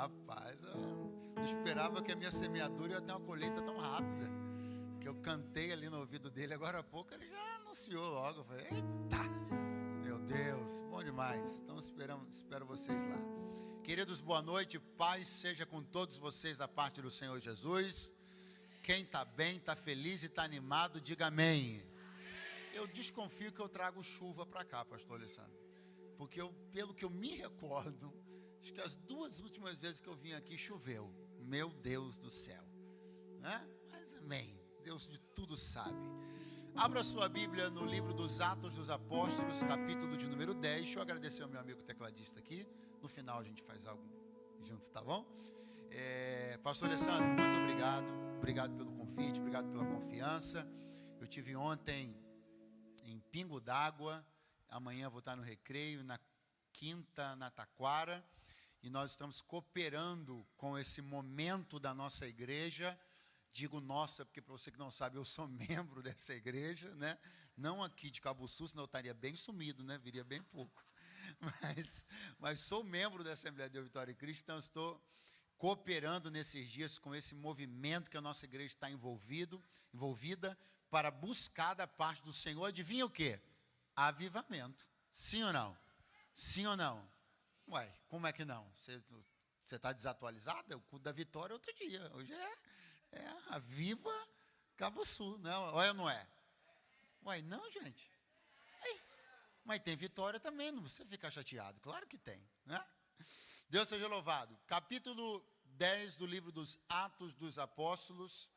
Rapaz, eu não esperava que a minha semeadura ia ter uma colheita tão rápida. Que eu cantei ali no ouvido dele, agora há pouco ele já anunciou logo. Eu falei, eita, meu Deus, bom demais. Então espero vocês lá. Queridos, boa noite, paz seja com todos vocês da parte do Senhor Jesus. Quem está bem, está feliz e está animado, diga amém. Eu desconfio que eu trago chuva para cá, pastor Alessandro. Porque pelo que eu me recordo, acho que as 2 últimas vezes que eu vim aqui choveu. Meu Deus do céu. Né? Mas amém. Deus de tudo sabe. Abra sua Bíblia no livro dos Atos dos Apóstolos, capítulo de número 10. Deixa eu agradecer ao meu amigo tecladista aqui. No final a gente faz algo junto, tá bom? Pastor Alessandro, muito obrigado. Obrigado pelo convite, obrigado pela confiança. Eu tive ontem em Pingo d'Água. Amanhã vou estar no Recreio, na quinta na Taquara. E nós estamos cooperando com esse momento da nossa igreja. Digo nossa, porque para você que não sabe, eu sou membro dessa igreja, né? Não aqui de Cabo Sul, senão eu estaria bem sumido, né? Viria bem pouco. Mas sou membro da Assembleia de Deus Vitória em Cristo, então estou cooperando nesses dias com esse movimento que a nossa igreja está envolvida para buscar da parte do Senhor, adivinha o quê? Avivamento. Sim ou não? Sim ou não? Ué, como é que não? Você está desatualizado? O culto da vitória é outro dia. Hoje é a Viva Cabo Sul, né? Ou não é? Ué, não, gente. Mas tem vitória também, não precisa ficar chateado. Claro que tem, né? Deus seja louvado. Capítulo 10 do livro dos Atos dos Apóstolos,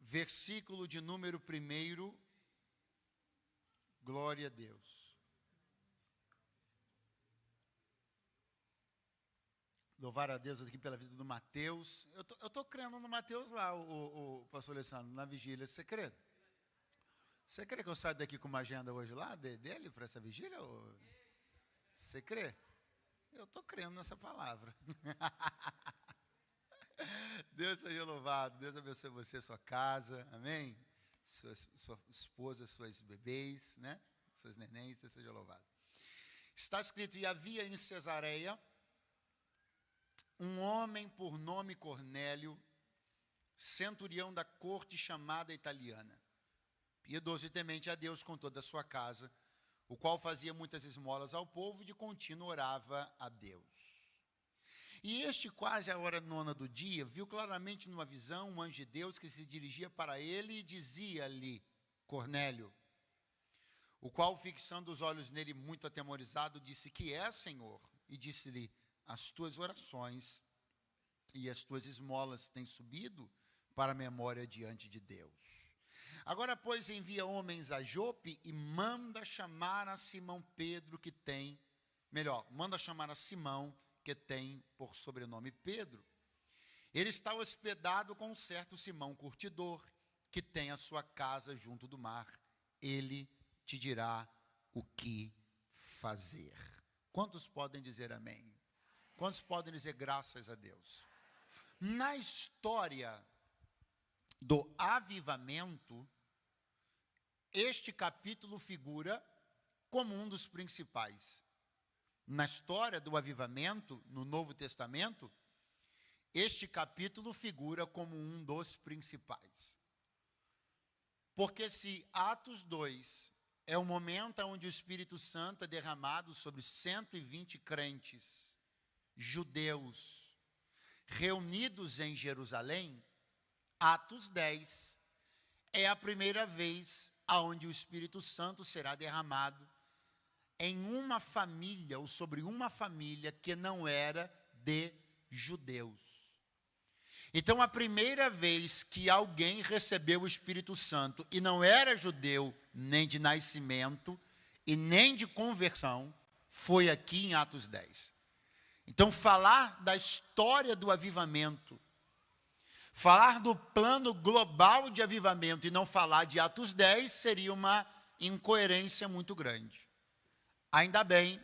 versículo de número 1. Glória a Deus. Louvar a Deus aqui pela vida do Mateus. Eu tô crendo no Mateus lá, o pastor Alessandro, na vigília. Você crê? Você crê que eu saio daqui com uma agenda hoje lá, dele, para essa vigília? Você crê? Eu estou crendo nessa palavra. Deus seja louvado. Deus abençoe você, sua casa. Amém? Sua esposa, suas bebês, né? Seus nenéns, Deus seja louvado. Está escrito, e havia em Cesareia um homem por nome Cornélio, centurião da corte chamada italiana, piedoso e temente a Deus com toda a sua casa, o qual fazia muitas esmolas ao povo e de contínuo orava a Deus. E este, quase à hora 9 do dia, viu claramente numa visão um anjo de Deus que se dirigia para ele e dizia-lhe, Cornélio, o qual, fixando os olhos nele muito atemorizado, disse, que é, Senhor? E disse-lhe, as tuas orações e as tuas esmolas têm subido para a memória diante de Deus. Agora, pois, envia homens a Jope e manda chamar a Simão Pedro, manda chamar a Simão, que tem por sobrenome Pedro. Ele está hospedado com um certo Simão curtidor, que tem a sua casa junto do mar. Ele te dirá o que fazer. Quantos podem dizer amém? Quantos podem dizer graças a Deus? Na história do avivamento, este capítulo figura como um dos principais. Na história do avivamento, no Novo Testamento, este capítulo figura como um dos principais. Porque se Atos 2 é o momento onde o Espírito Santo é derramado sobre 120 crentes judeus reunidos em Jerusalém, Atos 10 é a primeira vez onde o Espírito Santo será derramado em uma família, ou sobre uma família que não era de judeus. Então, a primeira vez que alguém recebeu o Espírito Santo e não era judeu, nem de nascimento e nem de conversão, foi aqui em Atos 10. Então, falar da história do avivamento, falar do plano global de avivamento e não falar de Atos 10 seria uma incoerência muito grande. Ainda bem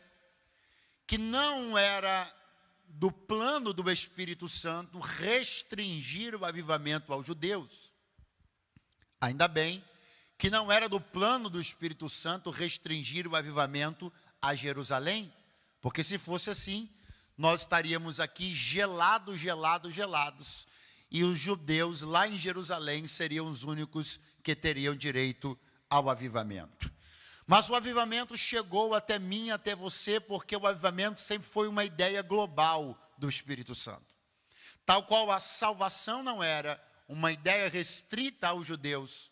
que não era do plano do Espírito Santo restringir o avivamento aos judeus. Ainda bem que não era do plano do Espírito Santo restringir o avivamento a Jerusalém, Porque se fosse assim, nós estaríamos aqui gelados, e os judeus lá em Jerusalém seriam os únicos que teriam direito ao avivamento. Mas o avivamento chegou até mim, até você, porque o avivamento sempre foi uma ideia global do Espírito Santo. Tal qual a salvação não era uma ideia restrita aos judeus,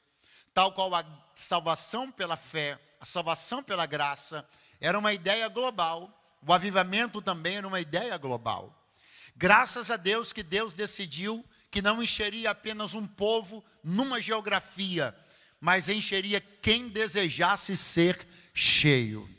tal qual a salvação pela fé, a salvação pela graça, era uma ideia global, o avivamento também era uma ideia global. Graças a Deus que Deus decidiu que não encheria apenas um povo numa geografia, mas encheria quem desejasse ser cheio.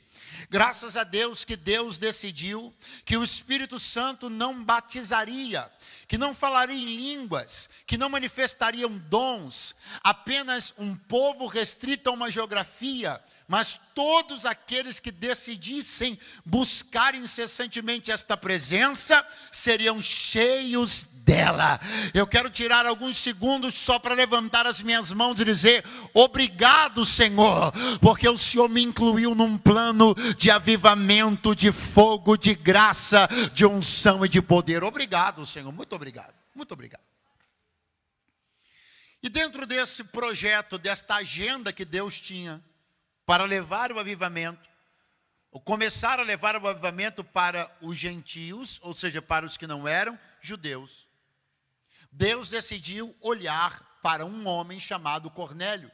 Graças a Deus que Deus decidiu que o Espírito Santo não batizaria, que não falaria em línguas, que não manifestariam dons, apenas um povo restrito a uma geografia, mas todos aqueles que decidissem buscar incessantemente esta presença, seriam cheios dela. Eu quero tirar alguns segundos só para levantar as minhas mãos e dizer: obrigado, Senhor, porque o Senhor me incluiu num plano de avivamento, de fogo, de graça, de unção e de poder. Obrigado, Senhor, muito obrigado, muito obrigado. E dentro desse projeto, desta agenda que Deus tinha para levar o avivamento, ou começar a levar o avivamento para os gentios, ou seja, para os que não eram judeus, Deus decidiu olhar para um homem chamado Cornélio,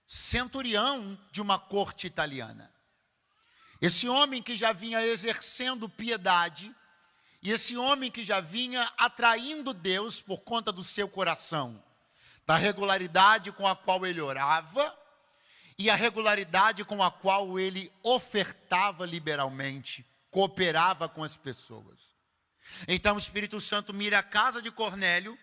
centurião de uma corte italiana. Esse homem que já vinha exercendo piedade, e esse homem que já vinha atraindo Deus por conta do seu coração, da regularidade com a qual ele orava, e a regularidade com a qual ele ofertava liberalmente, cooperava com as pessoas. Então o Espírito Santo mira a casa de Cornélio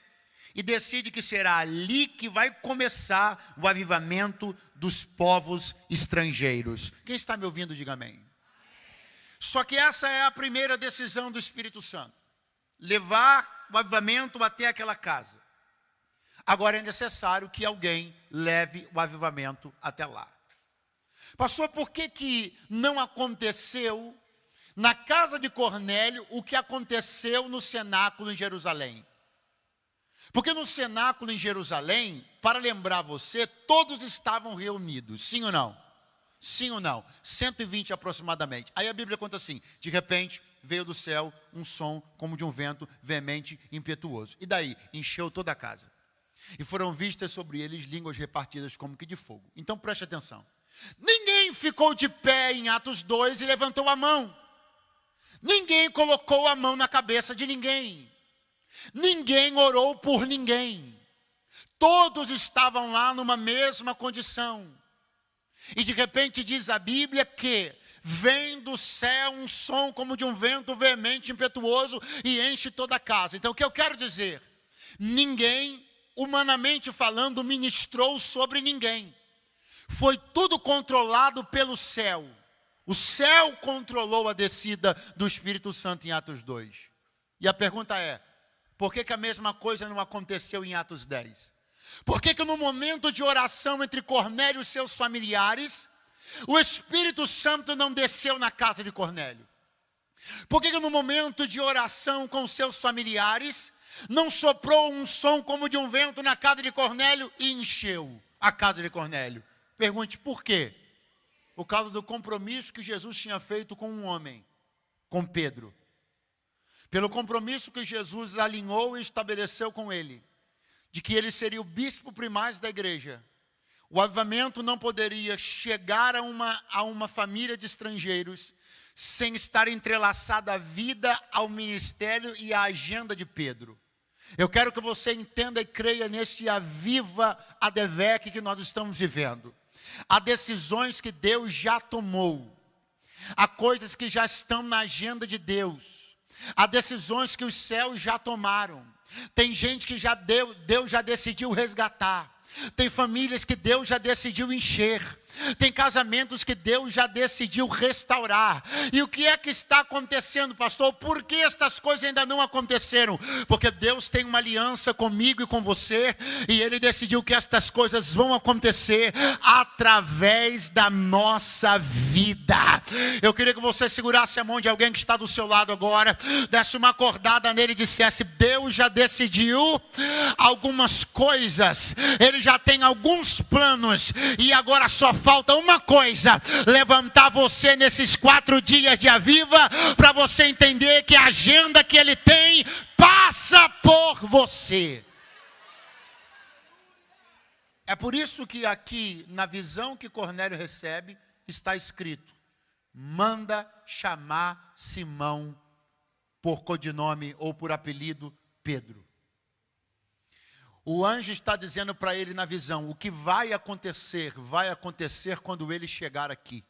e decide que será ali que vai começar o avivamento dos povos estrangeiros. Quem está me ouvindo, diga amém. Só que essa é a primeira decisão do Espírito Santo: levar o avivamento até aquela casa. Agora é necessário que alguém leve o avivamento até lá. Pastor, por que não aconteceu na casa de Cornélio o que aconteceu no cenáculo em Jerusalém? Porque no cenáculo em Jerusalém, para lembrar você, todos estavam reunidos, sim ou não? Sim ou não? 120 aproximadamente. Aí a Bíblia conta assim: de repente veio do céu um som como de um vento veemente e impetuoso. E daí? Encheu toda a casa. E foram vistas sobre eles línguas repartidas como que de fogo. Então preste atenção. Ninguém ficou de pé em Atos 2 e levantou a mão. Ninguém colocou a mão na cabeça de ninguém. Ninguém orou por ninguém. Todos estavam lá numa mesma condição. E de repente diz a Bíblia que vem do céu um som como de um vento veemente, impetuoso, e enche toda a casa. Então o que eu quero dizer? Ninguém, humanamente falando, ministrou sobre ninguém. Foi tudo controlado pelo céu. O céu controlou a descida do Espírito Santo em Atos 2. E a pergunta é: por que a mesma coisa não aconteceu em Atos 10? Por que no momento de oração entre Cornélio e seus familiares, o Espírito Santo não desceu na casa de Cornélio? Por que no momento de oração com seus familiares, não soprou um som como de um vento na casa de Cornélio e encheu a casa de Cornélio? Pergunte por quê? Por causa do compromisso que Jesus tinha feito com um homem, com Pedro. Pelo compromisso que Jesus alinhou e estabeleceu com ele, de que ele seria o bispo primaz da igreja. O avivamento não poderia chegar a uma família de estrangeiros sem estar entrelaçada a vida ao ministério e à agenda de Pedro. Eu quero que você entenda e creia neste aviva adevec que nós estamos vivendo. Há decisões que Deus já tomou. Há coisas que já estão na agenda de Deus. Há decisões que os céus já tomaram. Tem gente que Deus já decidiu resgatar. Tem famílias que Deus já decidiu encher. Tem casamentos que Deus já decidiu restaurar. E o que é que está acontecendo, pastor? Por que estas coisas ainda não aconteceram? Porque Deus tem uma aliança comigo e com você, e Ele decidiu que estas coisas vão acontecer através da nossa vida. Eu queria que você segurasse a mão de alguém que está do seu lado agora, desse uma acordada nele e dissesse: Deus já decidiu algumas coisas, Ele já tem alguns planos, e agora só falta uma coisa: levantar você nesses 4 dias de Aviva, para você entender que a agenda que Ele tem passa por você. É por isso que aqui, na visão que Cornélio recebe, está escrito: manda chamar Simão por codinome ou por apelido Pedro. O anjo está dizendo para ele na visão: o que vai acontecer quando ele chegar aqui.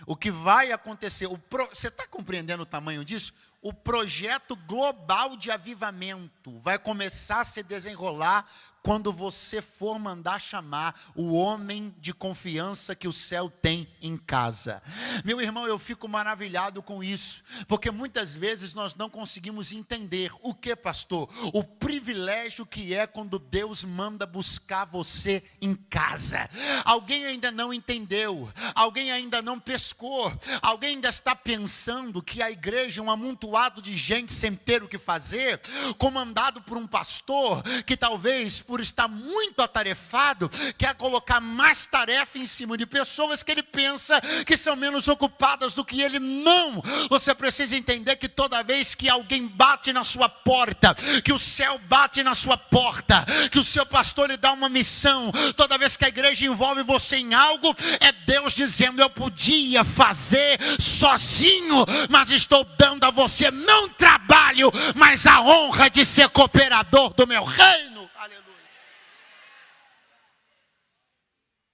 O que vai acontecer, você está compreendendo o tamanho disso? O projeto global de avivamento vai começar a se desenrolar quando você for mandar chamar o homem de confiança que o céu tem em casa. Meu irmão, eu fico maravilhado com isso, porque muitas vezes nós não conseguimos entender o que, pastor? O privilégio que é quando Deus manda buscar você em casa. Alguém ainda não entendeu, alguém ainda não pescou, alguém ainda está pensando que a igreja é um amontoado de gente sem ter o que fazer, comandado por um pastor que talvez, por estar muito atarefado, quer colocar mais tarefa em cima de pessoas que ele pensa que são menos ocupadas do que ele. Não! Você precisa entender que toda vez que alguém bate na sua porta, que o céu bate na sua porta, que o seu pastor lhe dá uma missão, toda vez que a igreja envolve você em algo, é Deus dizendo: eu podia fazer sozinho, mas estou dando a você não trabalho, mas a honra de ser cooperador do meu reino. Aleluia.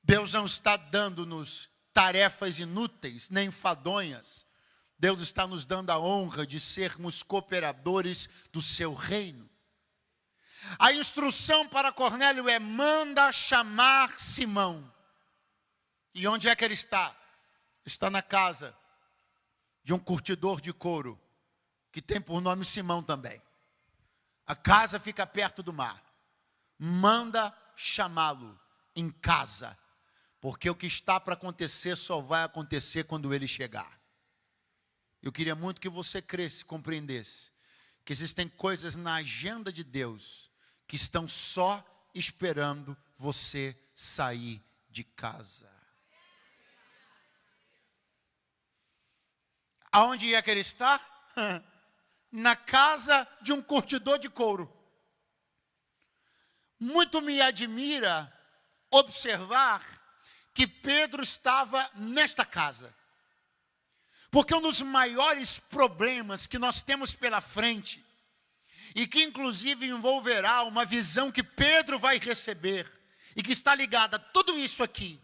Deus não está dando-nos tarefas inúteis, nem enfadonhas. Deus está nos dando a honra de sermos cooperadores do seu reino. A instrução para Cornélio é: manda chamar Simão. E onde é que ele está? Está na casa de um curtidor de couro, que tem por nome Simão também. A casa fica perto do mar. Manda chamá-lo em casa, porque o que está para acontecer só vai acontecer quando ele chegar. Eu queria muito que você cresce, compreendesse que existem coisas na agenda de Deus que estão só esperando você sair de casa. Aonde é que ele está? Na casa de um curtidor de couro. Muito me admira observar que Pedro estava nesta casa. Porque um dos maiores problemas que nós temos pela frente, e que inclusive envolverá uma visão que Pedro vai receber, e que está ligada a tudo isso aqui,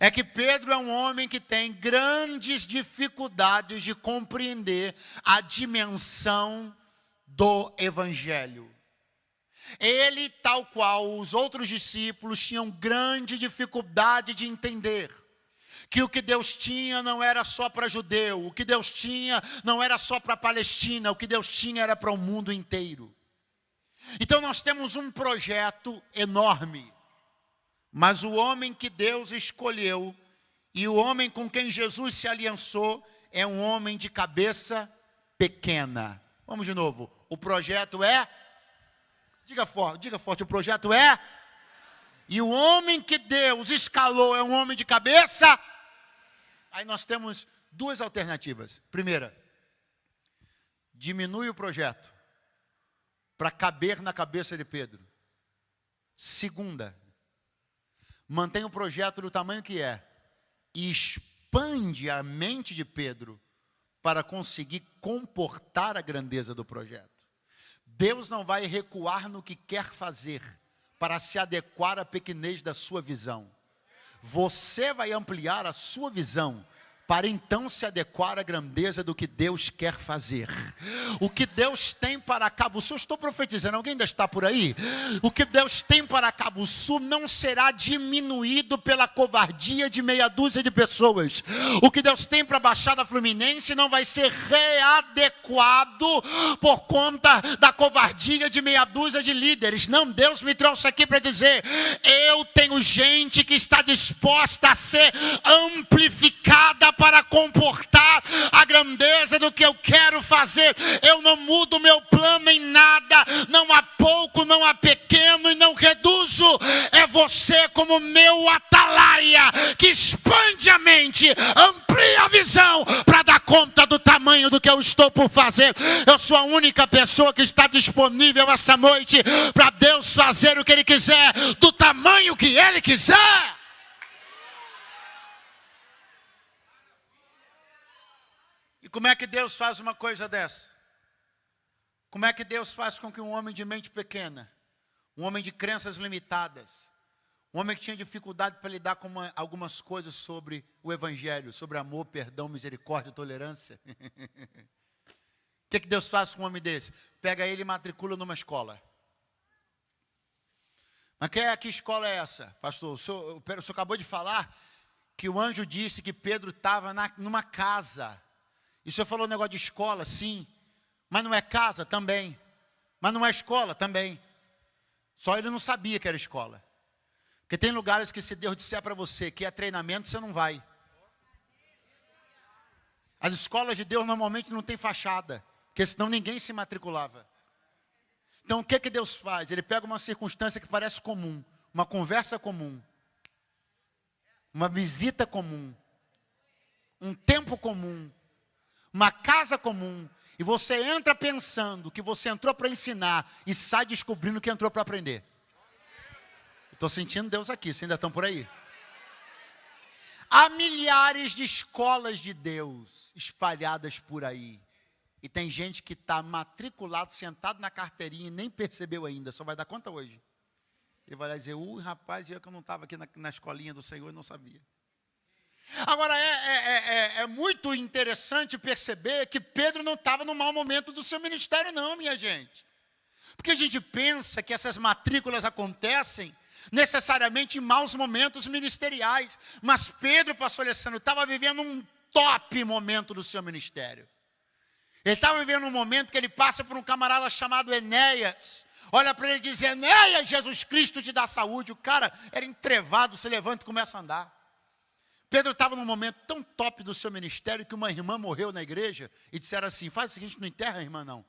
é que Pedro é um homem que tem grandes dificuldades de compreender a dimensão do Evangelho. Ele, tal qual os outros discípulos, tinham grande dificuldade de entender que o que Deus tinha não era só para judeu, o que Deus tinha não era só para a Palestina, o que Deus tinha era para o mundo inteiro. Então nós temos um projeto enorme. Mas o homem que Deus escolheu e o homem com quem Jesus se aliançou é um homem de cabeça pequena. Vamos de novo. O projeto é? Diga forte, o projeto é? E o homem que Deus escalou é um homem de cabeça? Aí nós temos 2 alternativas. Primeira, diminui o projeto para caber na cabeça de Pedro. Segunda, mantém o projeto do tamanho que é e expande a mente de Pedro para conseguir comportar a grandeza do projeto. Deus não vai recuar no que quer fazer para se adequar à pequenez da sua visão. Você vai ampliar a sua visão para então se adequar à grandeza do que Deus quer fazer. O que Deus tem para Cabo Sul, estou profetizando, alguém ainda está por aí? O que Deus tem para Cabo Sul não será diminuído pela covardia de meia dúzia de pessoas. O que Deus tem para a Baixada Fluminense não vai ser readequado por conta da covardia de meia dúzia de líderes. Não, Deus me trouxe aqui para dizer, eu tenho gente que está disposta a ser amplificada para comportar a grandeza do que eu quero fazer. Eu não mudo meu plano em nada, não há pouco, não há pequeno e não reduzo. É você como meu atalaia que expande a mente, amplia a visão para dar conta do tamanho do que eu estou por fazer. Eu sou a única pessoa que está disponível essa noite para Deus fazer o que Ele quiser, do tamanho que Ele quiser. E como é que Deus faz uma coisa dessa? Como é que Deus faz com que um homem de mente pequena, um homem de crenças limitadas, um homem que tinha dificuldade para lidar com algumas coisas sobre o Evangelho, sobre amor, perdão, misericórdia, tolerância. O que Deus faz com um homem desse? Pega ele e matricula numa escola. Mas que escola é essa, pastor? O senhor acabou de falar que o anjo disse que Pedro estava numa casa. E o senhor falou um negócio de escola, sim. Mas não é casa? Também. Mas não é escola? Também. Só ele não sabia que era escola. Porque tem lugares que se Deus disser para você que é treinamento, você não vai. As escolas de Deus normalmente não tem fachada, porque senão ninguém se matriculava. Então o que Deus faz? Ele pega uma circunstância que parece comum, uma conversa comum, uma visita comum, um tempo comum, uma casa comum, e você entra pensando que você entrou para ensinar e sai descobrindo que entrou para aprender. Estou sentindo Deus aqui, vocês ainda estão por aí? Há milhares de escolas de Deus espalhadas por aí. E tem gente que está matriculado, sentado na carteirinha e nem percebeu ainda, só vai dar conta hoje. Ele vai lá dizer, rapaz, eu que eu não estava aqui na escolinha do Senhor e não sabia. Agora, é muito interessante perceber que Pedro não estava no mau momento do seu ministério não, minha gente. Porque a gente pensa que essas matrículas acontecem necessariamente em maus momentos ministeriais. Mas Pedro, pastor Alessandro, estava vivendo um top momento do seu ministério. Ele estava vivendo um momento que ele passa por um camarada chamado Enéas. Olha para ele e diz, Enéas, Jesus Cristo te dá saúde. O cara era entrevado, se levanta e começa a andar. Pedro estava num momento tão top do seu ministério que uma irmã morreu na igreja e disseram assim, faz o seguinte, não enterra a irmã não.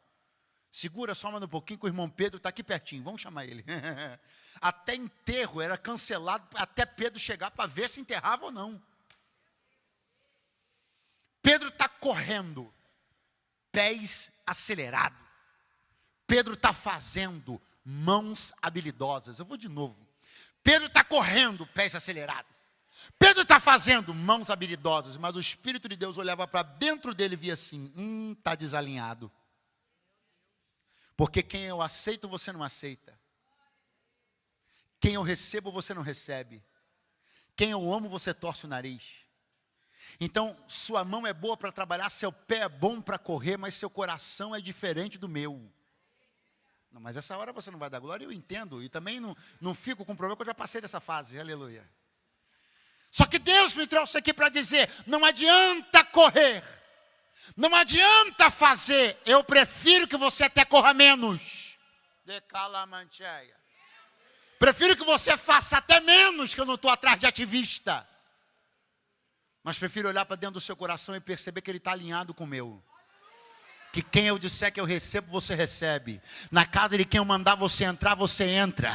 Segura só mais um pouquinho que o irmão Pedro está aqui pertinho, vamos chamar ele. Até enterro era cancelado, até Pedro chegar para ver se enterrava ou não. Pedro está correndo, pés acelerados. Pedro está fazendo, mãos habilidosas. Eu vou de novo. Pedro está correndo, pés acelerados. Pedro está fazendo, mãos habilidosas. Mas o Espírito de Deus olhava para dentro dele e via assim, está desalinhado. Porque quem eu aceito, você não aceita. Quem eu recebo, você não recebe. Quem eu amo, você torce o nariz. Então, sua mão é boa para trabalhar, seu pé é bom para correr, mas seu coração é diferente do meu. Não, mas essa hora você não vai dar glória, eu entendo. E também não fico com problema, porque eu já passei dessa fase, aleluia. Só que Deus me trouxe aqui para dizer, não adianta correr. Não adianta fazer, eu prefiro que você até corra menos. Prefiro que você faça até menos, que eu não estou atrás de ativista. Mas prefiro olhar para dentro do seu coração e perceber que ele está alinhado com o meu. Que quem eu disser que eu recebo, você recebe. Na casa de quem eu mandar você entrar, você entra.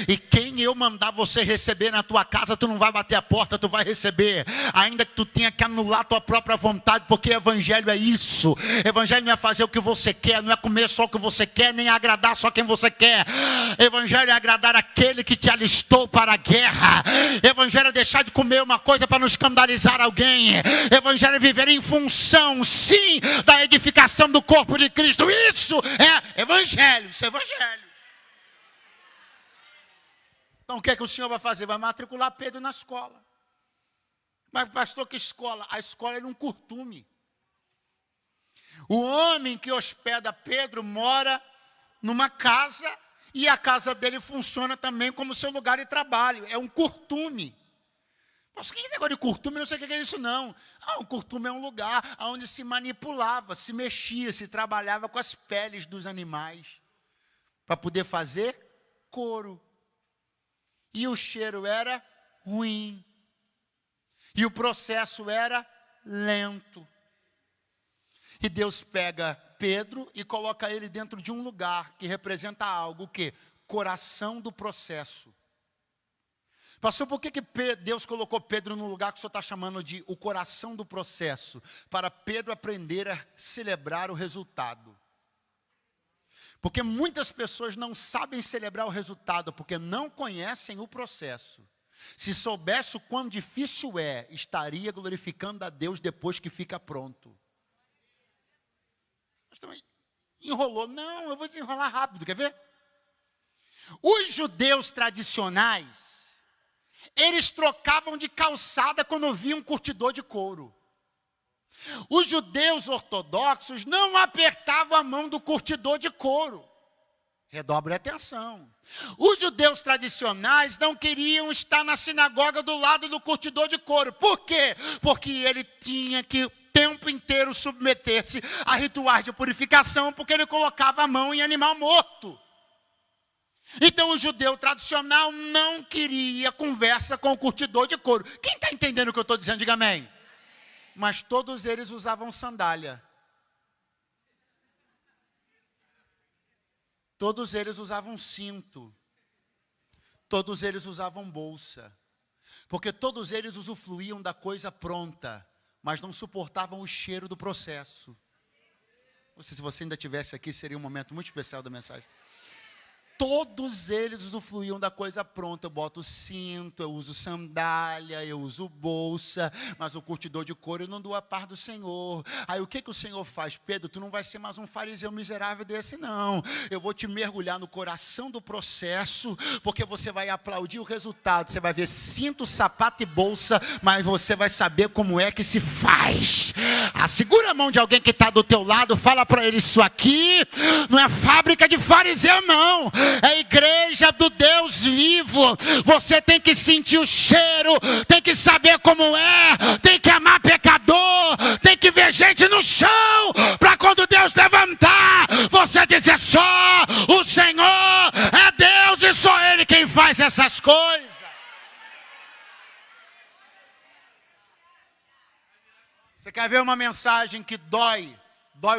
E quem eu mandar você receber na tua casa, tu não vai bater a porta, tu vai receber. Ainda que tu tenha que anular tua própria vontade, porque evangelho é isso. Evangelho não é fazer o que você quer, não é comer só o que você quer, nem agradar só quem você quer. Evangelho é agradar aquele que te alistou para a guerra. Evangelho é deixar de comer uma coisa para não escandalizar alguém. Evangelho é viver em função, sim, da edificação do corpo de Cristo. Isso é evangelho, isso é evangelho. Então o que é que o Senhor vai fazer? Vai matricular Pedro na escola. Mas pastor, que escola? A escola era um curtume. O homem que hospeda Pedro mora numa casa e a casa dele funciona também como seu lugar de trabalho. É um curtume. Mas que negócio de curtume? Não sei o que é isso não. Um curtume é um lugar onde se manipulava, se mexia, se trabalhava com as peles dos animais para poder fazer couro. E o cheiro era ruim. E o processo era lento. E Deus pega Pedro e coloca ele dentro de um lugar que representa algo, o quê? Coração do processo. Pastor, por que Deus colocou Pedro no lugar que o senhor está chamando de o coração do processo? Para Pedro aprender a celebrar o resultado. Porque muitas pessoas não sabem celebrar o resultado, porque não conhecem o processo. Se soubesse o quão difícil estaria glorificando a Deus depois que fica pronto. Mas também enrolou. Não, eu vou desenrolar rápido, quer ver? Os judeus tradicionais, eles trocavam de calçada quando viam um curtidor de couro. Os judeus ortodoxos não apertavam a mão do curtidor de couro. Redobre a atenção. Os judeus tradicionais não queriam estar na sinagoga do lado do curtidor de couro. Por quê? Porque ele tinha que o tempo inteiro submeter-se a rituais de purificação, porque ele colocava a mão em animal morto. Então o judeu tradicional não queria conversa com o curtidor de couro. Quem está entendendo o que eu estou dizendo? Diga amém. Mas todos eles usavam sandália. Todos eles usavam cinto. Todos eles usavam bolsa. Porque todos eles usufruíam da coisa pronta, mas não suportavam o cheiro do processo. Se você ainda estivesse aqui, seria um momento muito especial da mensagem. Todos eles usufruíam da coisa pronta. Eu boto cinto, eu uso sandália, eu uso bolsa, mas o curtidor de couro eu não dou a par do Senhor. Aí o que o Senhor faz? Pedro, tu não vai ser mais um fariseu miserável desse não. Eu vou te mergulhar no coração do processo, porque você vai aplaudir o resultado. Você vai ver cinto, sapato e bolsa, mas você vai saber como é que se faz. Segura a mão de alguém que está do teu lado, fala para ele, isso aqui não é fábrica de fariseu não. É igreja do Deus vivo. Você tem que sentir o cheiro, tem que saber como tem que amar pecador, tem que ver gente no chão, para quando Deus levantar, você dizer só o Senhor é Deus e só Ele quem faz essas coisas. Você quer ver uma mensagem que dói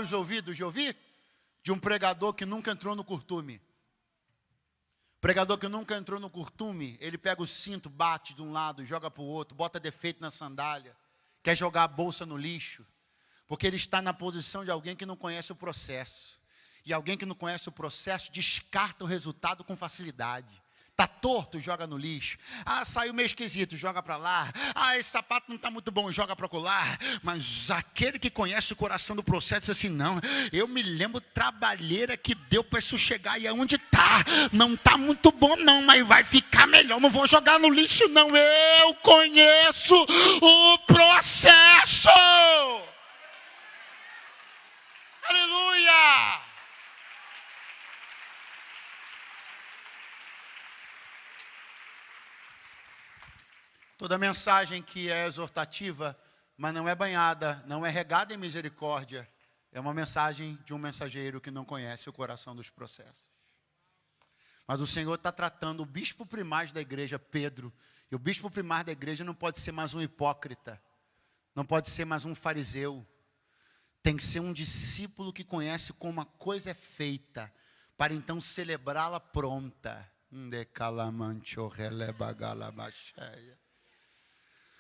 os ouvidos de ouvir? De um pregador que nunca entrou no curtume. Pregador que nunca entrou no curtume, ele pega o cinto, bate de um lado, joga para o outro, bota defeito na sandália, quer jogar a bolsa no lixo, porque ele está na posição de alguém que não conhece o processo. E alguém que não conhece o processo descarta o resultado com facilidade. Está torto, joga no lixo. Saiu meio esquisito, joga para lá. Esse sapato não está muito bom, joga para colar. Mas aquele que conhece o coração do processo diz assim, não, eu me lembro trabalheira que deu para isso chegar e aonde está. Não está muito bom não, mas vai ficar melhor. Não vou jogar no lixo não, eu conheço o processo. Aleluia! Toda mensagem que é exortativa, mas não é banhada, não é regada em misericórdia, é uma mensagem de um mensageiro que não conhece o coração dos processos. Mas o Senhor está tratando o bispo primaz da igreja, Pedro, e o bispo primaz da igreja não pode ser mais um hipócrita, não pode ser mais um fariseu, tem que ser um discípulo que conhece como a coisa é feita, para então celebrá-la pronta.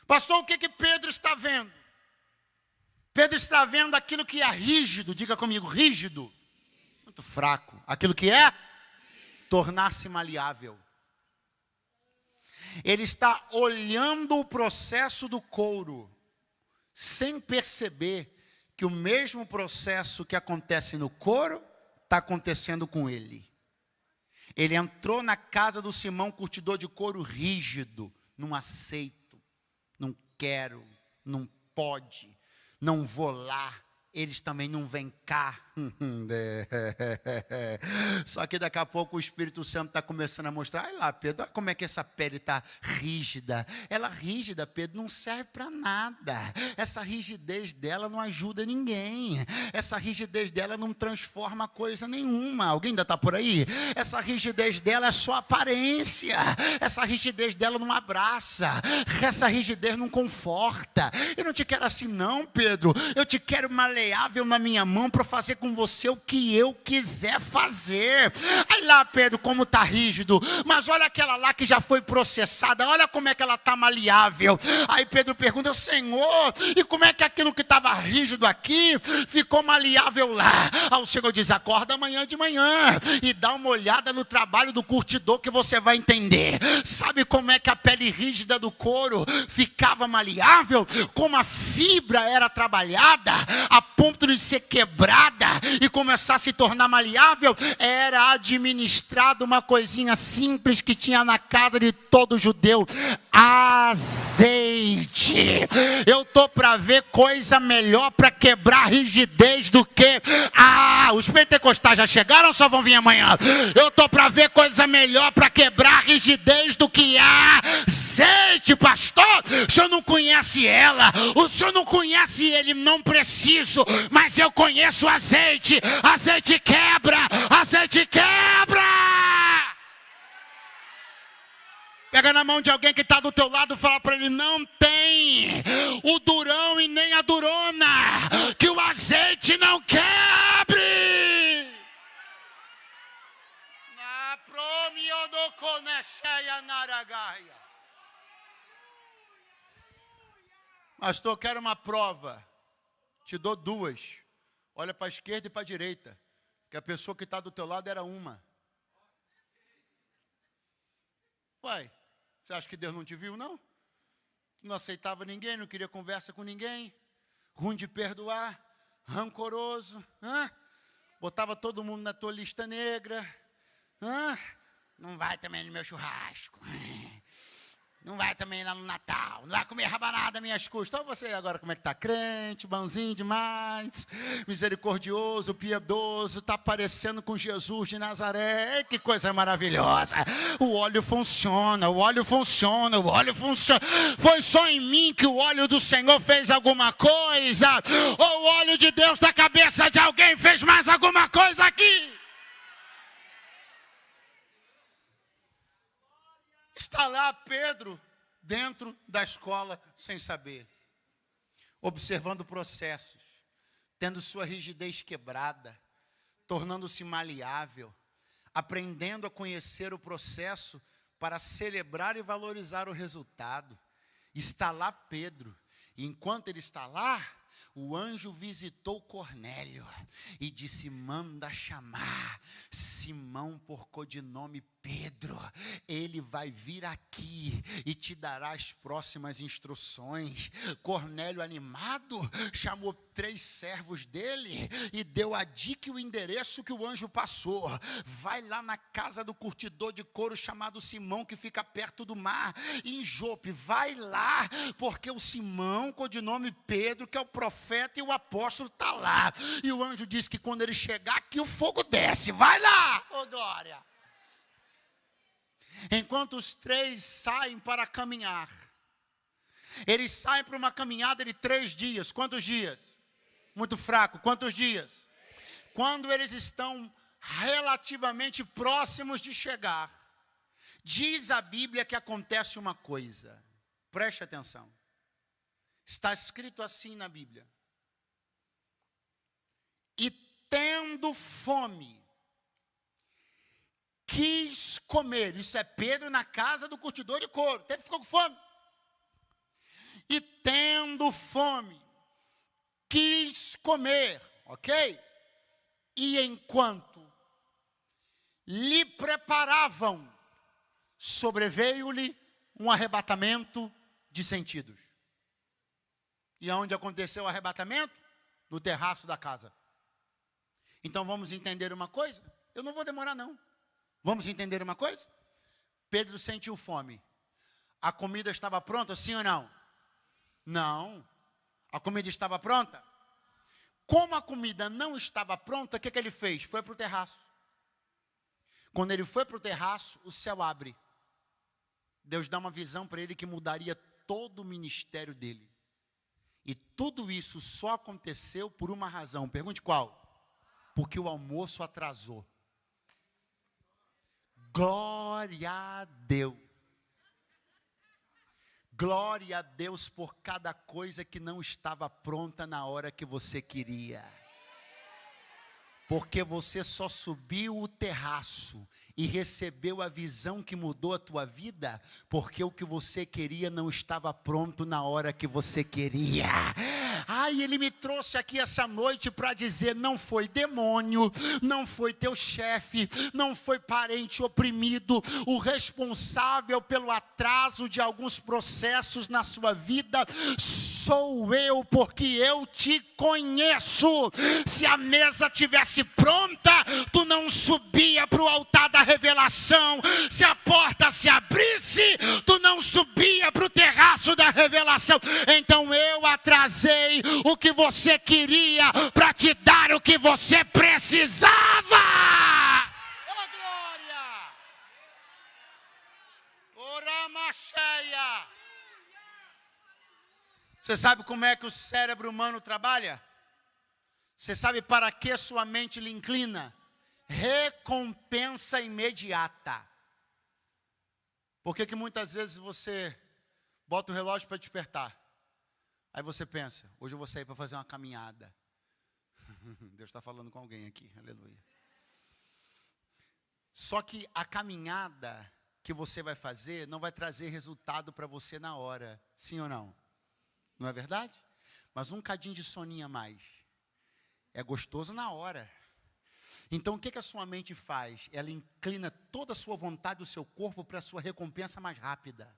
Pastor, o que Pedro está vendo? Pedro está vendo aquilo que é rígido, diga comigo, rígido, muito fraco. Aquilo que é tornar-se maleável. Ele está olhando o processo do couro, sem perceber que o mesmo processo que acontece no couro, está acontecendo com ele. Ele entrou na casa do Simão, curtidor de couro rígido, não aceito. Não quero, não pode, não vou lá, eles também não vêm cá. Só que daqui a pouco o Espírito Santo está começando a mostrar, olha lá, Pedro, olha como é que essa pele está rígida. Ela rígida, Pedro, não serve para nada. Essa rigidez dela não ajuda ninguém. Essa rigidez dela não transforma coisa nenhuma. Alguém ainda está por aí? Essa rigidez dela é só aparência. Essa rigidez dela não abraça. Essa rigidez não conforta. Eu não te quero assim não, Pedro. Eu te quero maleável na minha mão para fazer com você o que eu quiser fazer. Aí lá, Pedro, como está rígido. Mas olha aquela lá que já foi processada. Olha como é que ela está maleável. Aí Pedro pergunta, Senhor, e como é que aquilo que estava rígido aqui ficou maleável lá? Aí o Senhor diz, acorda amanhã de manhã e dá uma olhada no trabalho do curtidor que você vai entender. Sabe como é que a pele rígida do couro ficava maleável? Como a fibra era trabalhada a ponto de ser quebrada e começar a se tornar maleável, era administrado uma coisinha simples que tinha na casa de todo judeu: azeite. Eu estou para ver coisa melhor para quebrar rigidez do que... os pentecostais já chegaram ou só vão vir amanhã? Eu estou para ver coisa melhor para quebrar rigidez do que azeite, pastor. O senhor não conhece ela, o senhor não conhece ele, não preciso, mas eu conheço o azeite. Azeite quebra, azeite quebra. Pega na mão de alguém que está do teu lado e fala para ele, não tem o durão e nem a durona, que o azeite não quebre. Pastor, quero uma prova. Te dou duas. Olha para a esquerda e para a direita. Que a pessoa que está do teu lado era uma. Uai, você acha que Deus não te viu, não? Não aceitava ninguém, não queria conversa com ninguém. Ruim de perdoar, rancoroso. Botava todo mundo na tua lista negra. Não vai também no meu churrasco. Não vai também lá no Natal. Não vai comer rabanada às minhas custas. Então você agora como é que está? Crente, bonzinho demais, misericordioso, piedoso, está parecendo com Jesus de Nazaré. Que coisa maravilhosa. O óleo funciona, o óleo funciona, o óleo funciona. Foi só em mim que o óleo do Senhor fez alguma coisa? Ou o óleo de Deus da cabeça de alguém fez mais alguma coisa aqui? Está lá Pedro, dentro da escola, sem saber, observando processos, tendo sua rigidez quebrada, tornando-se maleável, aprendendo a conhecer o processo para celebrar e valorizar o resultado. Está lá Pedro, e enquanto ele está lá, o anjo visitou Cornélio e disse, manda chamar Simão por codinome Pedro. Ele vai vir aqui e te dará as próximas instruções. Cornélio, animado, chamou 3 servos dele e deu a dica e o endereço que o anjo passou. Vai lá na casa do curtidor de couro chamado Simão, que fica perto do mar, em Jope. Vai lá, porque o Simão, codinome Pedro, que é o profeta e o apóstolo, está lá. E o anjo disse que quando ele chegar aqui, o fogo desce. Vai lá, ô glória. Enquanto os 3 saem para caminhar, eles saem para uma caminhada de 3 dias. Quantos dias? Muito fraco. Quantos dias? Quando eles estão relativamente próximos de chegar, diz a Bíblia que acontece uma coisa. Preste atenção. Está escrito assim na Bíblia. E tendo fome, quis comer. Isso é Pedro na casa do curtidor de couro. Ficou com fome. E tendo fome, quis comer. Ok? E enquanto lhe preparavam, sobreveio-lhe um arrebatamento de sentidos. E aonde aconteceu o arrebatamento? No terraço da casa. Então vamos entender uma coisa? Eu não vou demorar não. Vamos entender uma coisa? Pedro sentiu fome. A comida estava pronta, sim ou não? Não. A comida estava pronta? Como a comida não estava pronta, o que ele fez? Foi para o terraço. Quando ele foi para o terraço, o céu abre. Deus dá uma visão para ele que mudaria todo o ministério dele. E tudo isso só aconteceu por uma razão. Pergunte qual? Porque o almoço atrasou. Glória a Deus. Glória a Deus por cada coisa que não estava pronta na hora que você queria. Porque você só subiu o terraço e recebeu a visão que mudou a tua vida, porque o que você queria não estava pronto na hora que você queria. Ai, ele me trouxe aqui essa noite para dizer, não foi demônio, não foi teu chefe, não foi parente oprimido, o responsável pelo atraso de alguns processos na sua vida sou eu, porque eu te conheço. Se a mesa tivesse pronta, tu não subia para o altar da revelação. Se a porta se abrisse, tu não subia para o terraço da revelação. Então eu atrasei o que você queria para te dar o que você precisava. Oh, glória! Orama cheia. Você sabe como é que o cérebro humano trabalha? Você sabe para que sua mente lhe inclina? Recompensa imediata. Por que muitas vezes você bota o relógio para despertar? Aí você pensa, hoje eu vou sair para fazer uma caminhada. Deus está falando com alguém aqui, aleluia. Só que a caminhada que você vai fazer não vai trazer resultado para você na hora, sim ou não? Não é verdade? Mas um cadinho de soninho a mais é gostoso na hora. Então o que a sua mente faz? Ela inclina toda a sua vontade, o seu corpo para a sua recompensa mais rápida.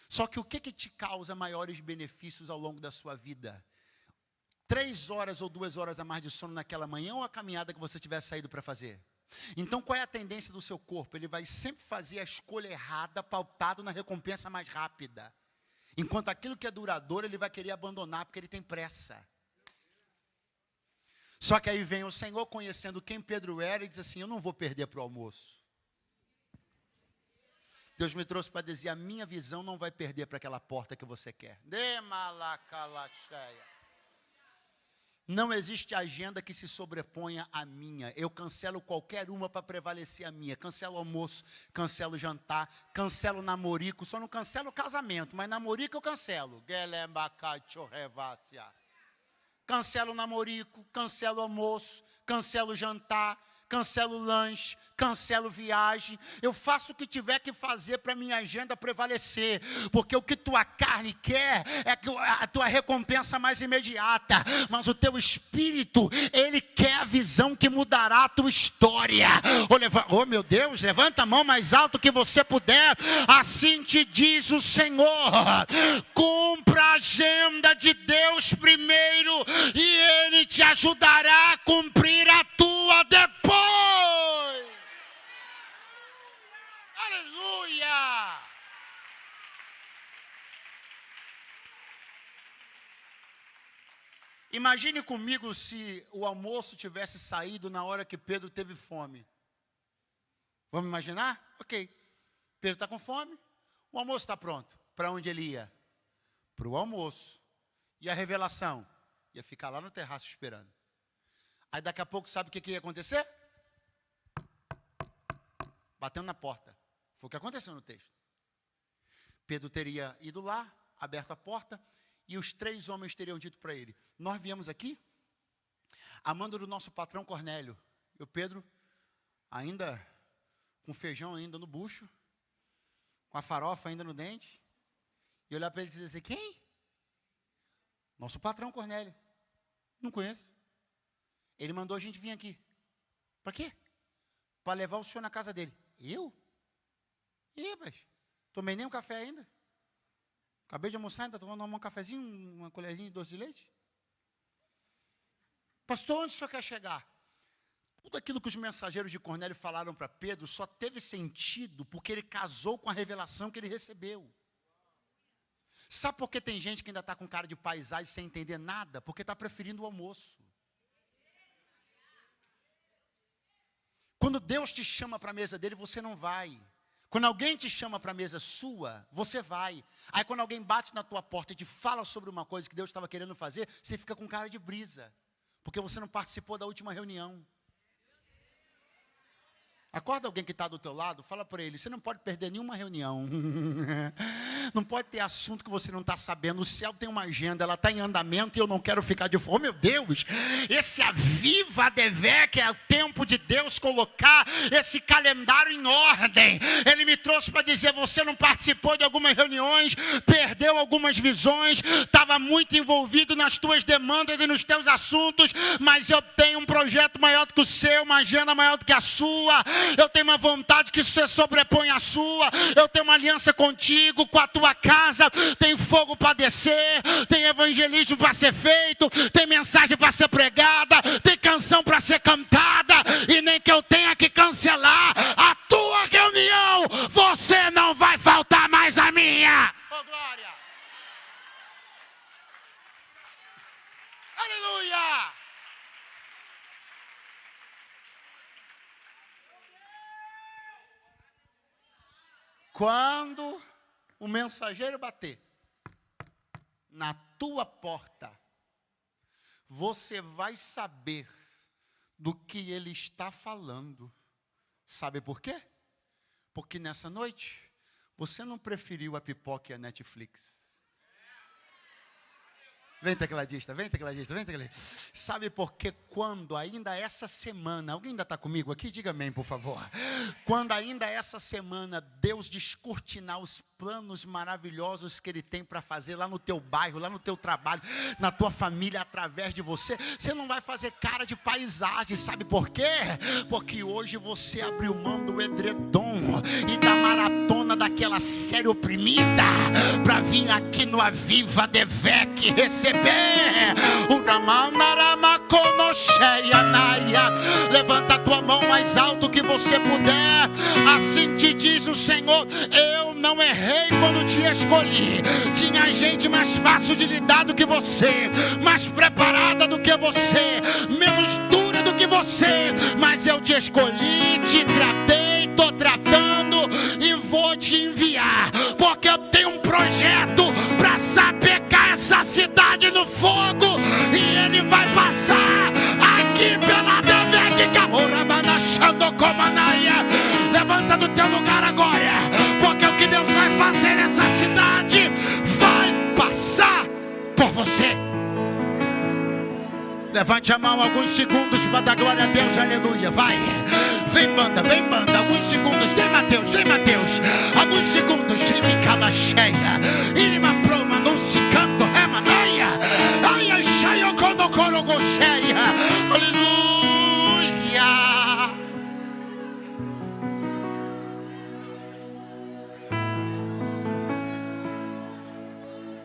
Só que o que te causa maiores benefícios ao longo da sua vida? 3 horas ou 2 horas a mais de sono naquela manhã ou a caminhada que você tiver saído para fazer? Então qual é a tendência do seu corpo? Ele vai sempre fazer a escolha errada, pautado na recompensa mais rápida. Enquanto aquilo que é duradouro, ele vai querer abandonar, porque ele tem pressa. Só que aí vem o Senhor, conhecendo quem Pedro era, e diz assim, eu não vou perder para o almoço. Deus me trouxe para dizer, a minha visão não vai perder para aquela porta que você quer. Não existe agenda que se sobreponha à minha. Eu cancelo qualquer uma para prevalecer a minha. Cancelo almoço, cancelo jantar, cancelo namorico. Só não cancelo casamento, mas namorico eu cancelo. Cancelo namorico, cancelo almoço, cancelo jantar, cancelo lanche, cancelo viagem. Eu faço o que tiver que fazer para minha agenda prevalecer. Porque o que tua carne quer é a tua recompensa mais imediata. Mas o teu espírito, ele quer a visão que mudará a tua história. Oh meu Deus, levanta a mão mais alto que você puder. Assim te diz o Senhor. Cumpra a agenda de Deus primeiro e Ele te ajudará a cumprir a tua depois. Aleluia! Imagine comigo se o almoço tivesse saído na hora que Pedro teve fome. Vamos imaginar? Ok. Pedro está com fome, o almoço está pronto. Para onde ele ia? Para o almoço. E a revelação? Ia ficar lá no terraço esperando. Aí daqui a pouco, sabe o que ia acontecer? Batendo na porta. Foi o que aconteceu no texto. Pedro teria ido lá, aberto a porta, e os 3 homens teriam dito para ele, nós viemos aqui, a mando do nosso patrão Cornélio. E o Pedro, ainda com feijão ainda no bucho, com a farofa ainda no dente, e olhar para ele e dizer assim, quem? Nosso patrão Cornélio. Não conheço. Ele mandou a gente vir aqui. Para quê? Para levar o senhor na casa dele. Eu? Mas tomei nem um café ainda. Acabei de almoçar, ainda tomando um cafezinho, uma colherzinha de doce de leite. Pastor, onde o senhor quer chegar? Tudo aquilo que os mensageiros de Cornélio falaram para Pedro só teve sentido porque ele casou com a revelação que ele recebeu. Sabe por que tem gente que ainda está com cara de paisagem sem entender nada? Porque está preferindo o almoço. Quando Deus te chama para a mesa dele, você não vai. Quando alguém te chama para a mesa sua, você vai. Aí quando alguém bate na tua porta e te fala sobre uma coisa que Deus estava querendo fazer, você fica com cara de brisa. Porque você não participou da última reunião. Acorda alguém que está do teu lado, fala para ele, você não pode perder nenhuma reunião. Não pode ter assunto que você não está sabendo. O céu tem uma agenda, ela está em andamento e eu não quero ficar de fora. Oh meu Deus, esse Aviva Advec é o tempo de Deus colocar esse calendário em ordem. Ele me trouxe para dizer, você não participou de algumas reuniões, perdeu algumas visões, estava muito envolvido nas tuas demandas e nos teus assuntos, mas eu tenho um projeto maior do que o seu, uma agenda maior do que a sua. Eu tenho uma vontade que você sobrepõe a sua. Eu tenho uma aliança contigo, com a tua casa. Tem fogo para descer, tem evangelismo para ser feito, tem mensagem para ser pregada, tem canção para ser cantada. E nem que eu tenha que cancelar a tua reunião, você não vai faltar mais a minha. Oh, glória! Aleluia! Quando o mensageiro bater na tua porta, você vai saber do que ele está falando. Sabe por quê? Porque nessa noite, você não preferiu a pipoca e a Netflix. Vem tecladista, vem tecladista, vem tecladista. Sabe por que quando ainda essa semana, alguém ainda está comigo aqui? Diga amém, por favor. Quando ainda essa semana, Deus descortinar os planos maravilhosos que Ele tem para fazer lá no teu bairro, lá no teu trabalho, na tua família, através de você, você não vai fazer cara de paisagem, sabe por quê? Porque hoje você abriu mão do edredom e da maratona daquela série oprimida, para vir aqui no Aviva Advec receber o levanta a tua mão mais alto que você puder. Assim te diz o Senhor, eu não errei quando te escolhi. Tinha gente mais fácil de lidar do que você, mais preparada do que você, menos dura do que você, mas eu te escolhi, te tratei, estou tratando e vou te enviar, porque eu tenho um projeto para sapecar essa cidade no fogo, e ele vai passar aqui pela Advec. Levanta do teu lugar agora, porque o que Deus vai fazer nessa cidade vai passar por você. Levante a mão alguns segundos para dar glória a Deus, aleluia, vai. Vem banda, alguns segundos, vem Mateus, alguns segundos, vem me cala cheia, irima proma, não